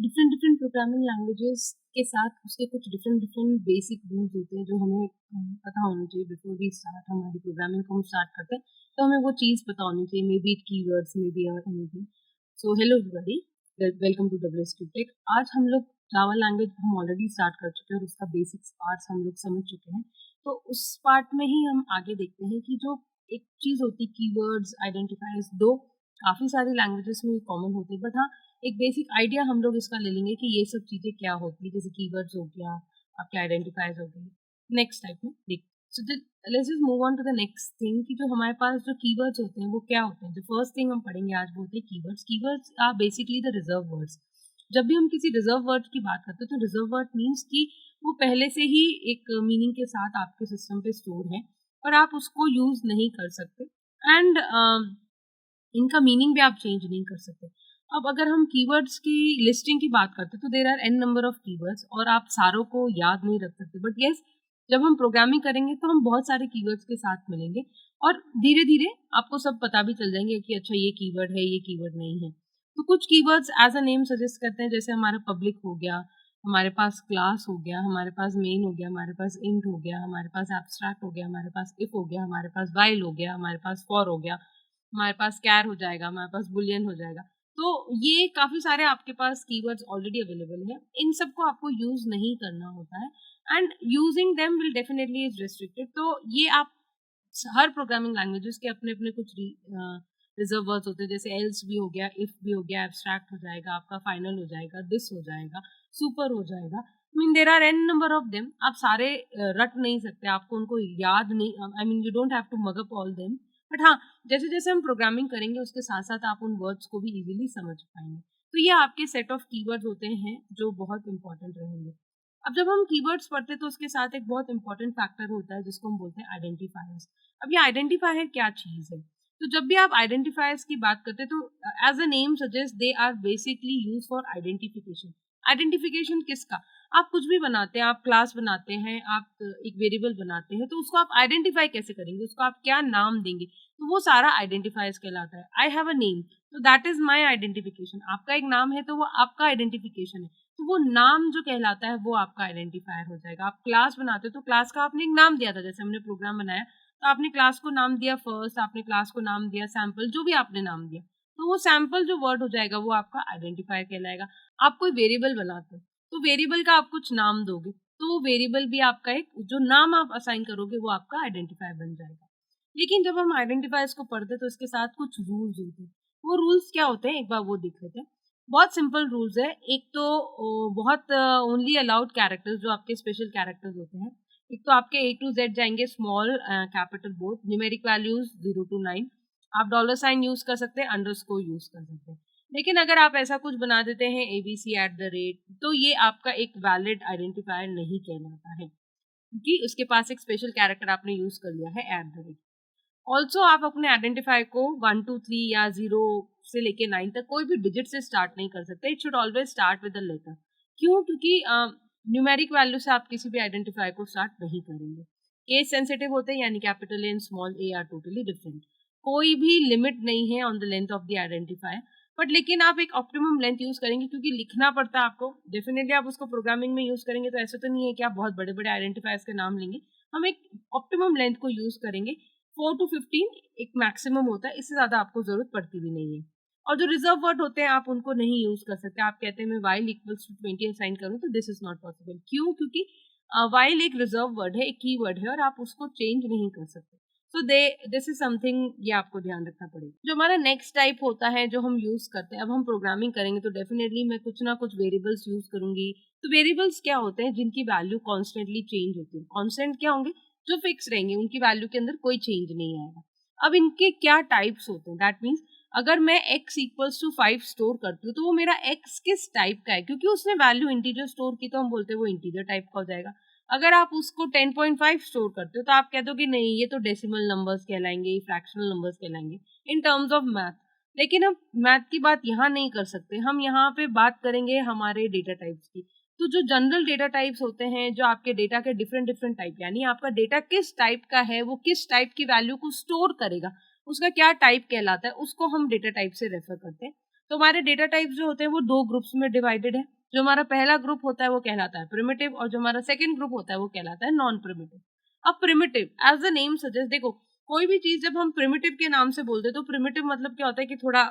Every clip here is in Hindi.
डिफरेंट डिफरेंट प्रोग्रामिंग लैंग्वेजेस के साथ उसके कुछ डिफरेंट डिफरेंट बेसिक रूल्स होते हैं जो हमें पता होने चाहिए बिफोर वी स्टार्ट हमारी प्रोग्रामिंग को हम स्टार्ट करते हैं। तो हमें वो चीज़ पता होनी चाहिए, may be it keywords, may be और anything. So hello everybody, welcome to WSQ tech. आज हम लोग जावा लैंग्वेज हम ऑलरेडी स्टार्ट कर चुके हैं और उसका बेसिक्स पार्ट्स हम लोग समझ चुके हैं। तो उस पार्ट में ही हम आगे देखते हैं कि जो एक चीज़ होती है कीवर्ड्स आइडेंटिफायर्स, दो काफ़ी सारी लैंग्वेजेस में कॉमन होते हैं, बट हाँ एक बेसिक आइडिया हम लोग इसका ले लेंगे कि ये सब चीज़ें क्या होती है, जैसे कीवर्ड्स हो गया, आपके आइडेंटिफायर्स हो गए। नेक्स्ट टाइप में देख, so let's just move on to the next thing कि जो हमारे पास जो कीवर्ड्स होते हैं वो क्या होते हैं। जो फर्स्ट थिंग हम पढ़ेंगे आज वो होते हैं keywords. Keywords are basically the reserve words. जब भी हम किसी रिजर्व वर्ड की बात करते हैं तो रिजर्व वर्ड मीन्स कि वो पहले से ही एक मीनिंग के साथ आपके सिस्टम पे स्टोर है और आप उसको यूज नहीं कर सकते, एंड इनका मीनिंग भी आप चेंज नहीं कर सकते। अब अगर हम कीवर्ड्स की लिस्टिंग की बात करते हैं तो there are n number of keywords और आप सारों को याद नहीं रख सकते, बट यस जब हम प्रोग्रामिंग करेंगे तो हम बहुत सारे कीवर्ड्स के साथ मिलेंगे और धीरे धीरे आपको सब पता भी चल जाएंगे कि अच्छा ये कीवर्ड है, ये कीवर्ड नहीं है। तो कुछ keywords as a name suggest करते हैं, जैसे हमारा पब्लिक हो गया, हमारे पास क्लास हो गया, हमारे पास मेन हो गया, हमारे पास इंट हो गया, हमारे पास एब्स्ट्रैक्ट हो गया, हमारे पास इफ हो गया, हमारे पास वाइल हो गया, हमारे पास फॉर हो गया, हमारे पास कैर हो जाएगा, हमारे पास बुलियन हो जाएगा। तो ये काफ़ी सारे आपके पास कीवर्ड्स ऑलरेडी अवेलेबल हैं। इन सबको आपको यूज़ नहीं करना होता है and using them will definitely is restricted. तो ये आप हर प्रोग्रामिंग लैंग्वेजेस के अपने-अपने कुछ रिजर्व वर्ड्स होते हैं, जैसे एल्स भी हो गया, इफ भी हो गया, एब्स्ट्रैक्ट हो जाएगा, आपका फाइनल हो जाएगा, दिस हो जाएगा, सुपर हो जाएगा। I mean there are n number of them. आप सारे रट नहीं सकते, आपको उनको याद नहीं, I mean you don't have to mug up all them. But हाँ, जैसे-जैसे हम प्रोग्रामिंग करेंगे उसके साथ-साथ आप उन वर्ड्स को भी इजीली समझ पाएँगे। तो ये आपके सेट ऑफ कीवर्ड्स होते हैं जो बहुत इंपॉर्टेंट रहेंगे। अब जब हम कीवर्ड्स पढ़ते हैं तो उसके साथ एक बहुत इंपॉर्टेंट फैक्टर होता है जिसको हम बोलते हैं आइडेंटिफायर्स। अब ये आइडेंटिफायर क्या चीज़ है? तो जब भी आप आइडेंटिफायर्स की बात करते हैं तो as a name suggest they are basically used for identification. Identification किसका? आप कुछ भी बनाते हैं, आप क्लास बनाते हैं, आप एक वेरिएबल बनाते हैं, तो उसको आप आइडेंटिफाई कैसे करेंगे? उसको आप क्या नाम देंगे? तो वो सारा आइडेंटिफायर्स कहलाता है। आई हैव अ नेम, तो दैट इज माई आइडेंटिफिकेशन। आपका एक नाम है तो वो आपका आइडेंटिफिकेशन है। तो वो नाम जो कहलाता है वो आपका आइडेंटिफायर हो जाएगा। आप क्लास बनाते हो तो क्लास का आपने एक नाम दिया था, जैसे हमने प्रोग्राम बनाया तो आपने क्लास को नाम दिया फर्स्ट, आपने क्लास को नाम दिया सैंपल, जो भी आपने नाम दिया, तो वो सैंपल जो वर्ड हो जाएगा वो आपका आइडेंटिफायर कहलाएगा। आप कोई वेरिएबल बनाते हो तो वेरिएबल का आप कुछ नाम दोगे तो वो वेरिएबल भी आपका एक जो नाम आप असाइन करोगे वो आपका आइडेंटिफायर बन जाएगा। लेकिन जब हम आइडेंटिफायर्स को पढ़ते हैं तो इसके साथ कुछ रूल्स होते हैं। वो रूल्स क्या होते हैं एक बार वो देख लेते हैं। बहुत सिंपल रूल्स है। एक तो बहुत ओनली अलाउड कैरेक्टर्स जो आपके स्पेशल कैरेक्टर्स होते हैं। एक तो आपके A to Z जाएंगे small capital both, numeric values 0 to 9। आप डॉलर साइन यूज कर सकते हैं, अंडरस्कोर यूज कर सकते हैं। लेकिन अगर आप ऐसा कुछ बना देते हैं ABC@, तो ये आपका एक वैलिड आइडेंटिफायर नहीं कहलाता है क्योंकि उसके पास एक स्पेशल कैरेक्टर आपने यूज कर लिया है @ ऑल्सो आप अपने आइडेंटिफायर को 1 2 3 या 0 से लेके 9 तक कोई भी डिजिट से स्टार्ट नहीं कर सकते। It should always start with the letter. क्यों? क्योंकि न्यूमेरिक वैल्यू से आप किसी भी आइडेंटिफायर को स्टार्ट नहीं करेंगे। केस सेंसिटिव होते हैं, यानी capital A and small A R totally different. कोई भी लिमिट नहीं है on the length of the identifier, but लेकिन आप एक ऑप्टिमम लेंथ यूज करेंगे क्योंकि लिखना पड़ता है आपको। डेफिनेटली आप उसको प्रोग्रामिंग में यूज करेंगे तो ऐसा तो नहीं है कि आप बहुत बड़े बड़े आइडेंटिफायर्स के नाम लेंगे। हम एक ऑप्टिमम लेंथ को यूज करेंगे। 4 to 15 एक मैक्सिमम होता है, इससे ज़्यादा आपको ज़रूरत पड़ती भी नहीं है। और जो रिजर्व वर्ड होते हैं आप उनको नहीं यूज़ कर सकते। आप कहते हैं मैं वाइल इक्वल्स टू 20 असाइन करूँ तो दिस इज़ नॉट पॉसिबल। क्यों? क्योंकि वाइल एक रिजर्व वर्ड है, एक कीवर्ड है और आप उसको चेंज नहीं कर सकते। सो दे दिस इज समथिंग, ये आपको ध्यान रखना पड़ेगा। जो हमारा नेक्स्ट टाइप होता है जो हम यूज़ करते हैं, अब हम प्रोग्रामिंग करेंगे तो डेफिनेटली मैं कुछ ना कुछ वेरिएबल्स यूज़ करूंगी। तो वेरिएबल्स क्या होते हैं? जिनकी वैल्यू कॉन्स्टेंटली चेंज होती है। कॉन्स्टेंट क्या होंगे? जो फिक्स रहेंगे, उनकी वैल्यू के अंदर कोई चेंज नहीं आएगा। अब इनके क्या टाइप्स होते हैं? दैट मीन्स अगर मैं x इक्वल्स टू 5 स्टोर करती हूँ तो वो मेरा x किस टाइप का है? क्योंकि उसने वैल्यू इंटीजर स्टोर की तो हम बोलते हैं वो इंटीजर टाइप का हो जाएगा। अगर आप उसको 10.5 स्टोर करते हो तो आप कहते हो कि नहीं ये तो डेसिमल नंबर्स कहलाएंगे, फ्रैक्शनल नंबर्स कहलाएंगे इन टर्म्स ऑफ मैथ। लेकिन हम मैथ की बात यहाँ नहीं कर सकते, हम यहाँ पे बात करेंगे हमारे डेटा टाइप्स की। तो जो जनरल डेटा टाइप्स होते हैं, जो आपके डेटा के डिफरेंट डिफरेंट टाइप, यानी आपका डेटा किस टाइप का है, वो किस टाइप की वैल्यू को स्टोर करेगा, उसका क्या टाइप कहलाता है, उसको हम डेटा टाइप से रेफर करते हैं। तो हमारे डेटा टाइप्स जो होते हैं वो 2 ग्रुप्स में डिवाइडेड है। जो हमारा पहला ग्रुप होता है वो कहलाता है प्रिमिटिव, और जो हमारा सेकंड ग्रुप होता है वो कहलाता है नॉन प्रिमिटिव। अब primitive as the name suggest, देखो कोई भी चीज जब हम प्रिमिटिव के नाम से बोलते हैं तो प्रिमिटिव मतलब क्या होता है कि थोड़ा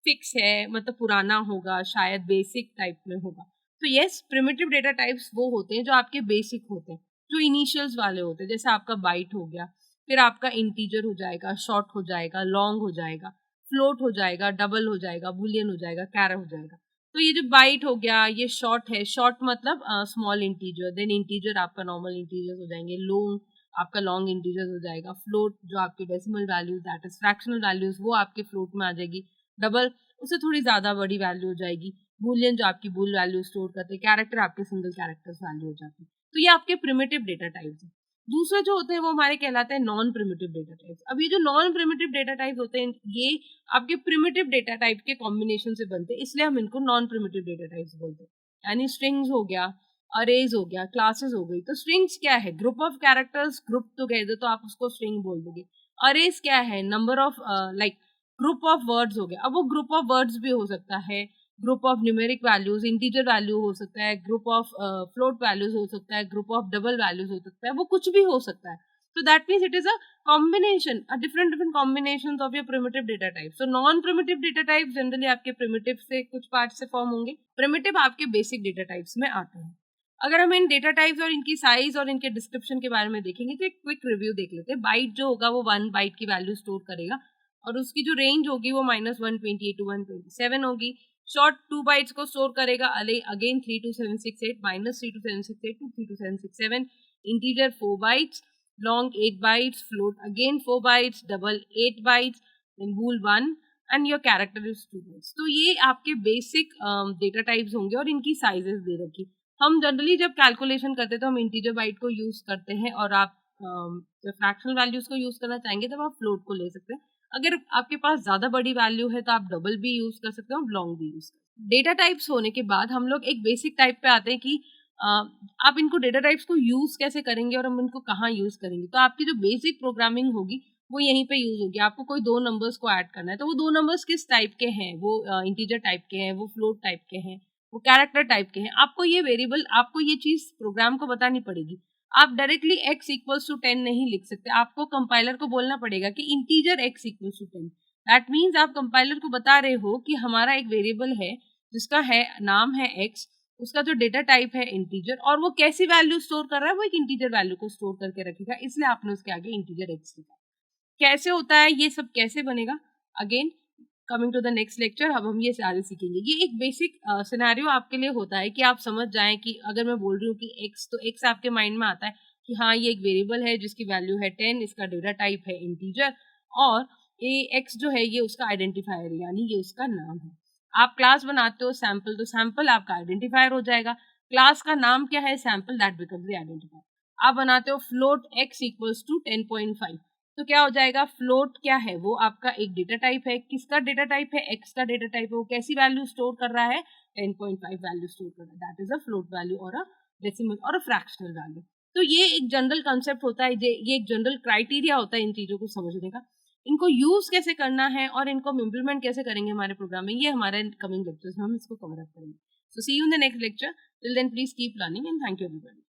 फिक्स है, मतलब पुराना होगा, शायद बेसिक टाइप में होगा। तो यस, प्रिमिटिव डेटा टाइप्स वो होते हैं जो आपके बेसिक होते हैं, जो इनिशियल्स वाले होते हैं, जैसे आपका बाइट हो गया, फिर आपका इंटीजर हो जाएगा, शॉर्ट हो जाएगा, लॉन्ग हो जाएगा, फ्लोट हो जाएगा, डबल हो जाएगा, बुलियन हो जाएगा, कैर हो जाएगा। तो ये जो बाइट हो गया ये शॉर्ट है, शॉर्ट मतलब स्मॉल इंटीजर, देन इंटीजर आपका नॉर्मल इंटीजर हो जाएंगे, लॉन्ग आपका लॉन्ग इंटीजर हो जाएगा, फ्लोट जो आपके decimal values that is fractional values वो आपके फ्लोट में आ जाएगी, डबल उससे थोड़ी ज्यादा बड़ी वैल्यू हो जाएगी, बुलियन जो आपकी बुल वैल्यू स्टोर करते हैं, कैरेक्टर आपके सिंगल कैरेक्टर्स वैल्यू हो जाती है। तो ये आपके प्रिमिटिव डेटा टाइप्स है। दूसरे जो होते हैं वो हमारे कहलाते हैं नॉन प्रिमिटिव डेटा टाइप्स। अब ये जो नॉन प्रिमिटिव डेटा टाइप्स होते हैं ये आपके प्रिमिटिव डेटा टाइप के कॉम्बिनेशन से बनते हैं, इसलिए हम इनको नॉन प्रिमिटिव डेटा टाइप्स बोलते हैं। यानी स्ट्रिंग्स हो गया, अरेज हो गया, क्लासेस हो गई। तो स्ट्रिंग्स क्या है? Group of characters group together, तो आप उसको स्ट्रिंग बोल दोगे। अरेज क्या है? Number of like group of words हो गया। अब वो ग्रुप ऑफ वर्ड्स भी हो सकता है, group of numeric values, integer value हो सकता है, ग्रुप ऑफ फ्लोट वैल्यूज हो सकता है, ग्रुप ऑफ डबल वैल्यूज हो सकता है, वो कुछ भी हो सकता है। So that means it is a combination, a different combinations of your primitive data type. So non-primitive data types generally आपके primitive से कुछ parts से form होंगे, primitive आपके basic data types में आते हैं। अगर हम इन डेटा टाइप्स और इनकी साइज और इनके डिस्क्रिप्शन के बारे में देखेंगे तो एक क्विक रिव्यू देख लेते हैं। बाइट जो होगा वो 1 बाइट की वैल्यू स्टोर करेगा और उसकी जो रेंज होगी वो -128 to 127 होगी। शॉर्ट 2 बाइट्स को स्टोर करेगा, again 32768, -32768 to 32767। Integer 4 bytes, long 8 bytes, float again 4 bytes, double 8 bytes, then bool 1 and your character is 2 bytes। तो ये आपके बेसिक डेटा टाइप्स होंगे और इनकी साइजेस दे रखी। हम जनरली जब कैलकुलेशन करते हैं तो हम इंटीजर बाइट को यूज करते हैं, और आप जब फ्रैक्शनल वैल्यूज को यूज करना चाहेंगे तब आप फ्लोट को ले सकते हैं। अगर आपके पास ज्यादा बड़ी वैल्यू है तो आप डबल भी यूज कर सकते हो और लॉन्ग भी यूज कर सकते हैं। डेटा टाइप्स होने के बाद हम लोग एक बेसिक टाइप पे आते हैं कि आप इनको डेटा टाइप्स को यूज कैसे करेंगे और हम इनको कहाँ यूज करेंगे। तो आपकी जो बेसिक प्रोग्रामिंग होगी वो यहीं पे यूज होगी। आपको कोई 2 नंबर्स को ऐड करना है तो वो 2 नंबर्स किस टाइप के हैं, वो इंटीजर टाइप के हैं, वो फ्लोट टाइप के हैं, वो कैरेक्टर टाइप के हैं। आपको ये वेरिएबल, आपको ये चीज प्रोग्राम को बतानी पड़ेगी। आप डायरेक्टली x इक्वल्स टू 10 नहीं लिख सकते, आपको कंपाइलर को बोलना पड़ेगा कि integer x equals to 10। That means आप कंपाइलर को बता रहे हो कि हमारा एक वेरिएबल है जिसका है नाम है x, उसका जो डेटा टाइप है इंटीजर, और वो कैसी वैल्यू स्टोर कर रहा है, वो एक इंटीजर वैल्यू को स्टोर करके रखेगा, इसलिए आपने उसके आगे इंटीजर एक्स लिखा। कैसे होता है ये सब, कैसे बनेगा, again coming to the next lecture अब हम ये सारे सीखेंगे। ये एक बेसिक सिनेरियो आपके लिए होता है कि आप समझ जाएं कि अगर मैं बोल रही हूँ कि एक्स, तो एक्स आपके माइंड में आता है कि हाँ ये एक वेरिएबल है जिसकी वैल्यू है 10, इसका डेटा टाइप है इंटीजर, और ये एक्स जो है ये उसका आइडेंटिफायर यानी ये उसका नाम है। आप क्लास बनाते हो सैम्पल, तो सैम्पल आपका आइडेंटिफायर हो जाएगा। क्लास का नाम क्या है? Sample, that becomes the identifier. आप बनाते हो फ्लोट x इक्वल्स टू 10.5, तो क्या हो जाएगा? फ्लोट क्या है? वो आपका एक डेटा टाइप है। किसका डेटा टाइप है? x का डेटा टाइप है। वो कैसी वैल्यू स्टोर कर रहा है? 10.5 वैल्यू स्टोर कर रहा है। That is a float value और अ डेसिमल और अ फ्रैक्शनल वैल्यू। तो ये एक जनरल कंसेप्ट होता है, ये एक जनरल क्राइटेरिया होता है इन चीजों को समझने का। इनको यूज कैसे करना है और इनको हम इम्प्लीमेंट कैसे करेंगे हमारे प्रोग्राम में, ये हमारे कमिंग लेक्चर्स में हम इसको कवर अप करेंगे। So see you in the next lecture. Till then please keep learning and thank you everybody.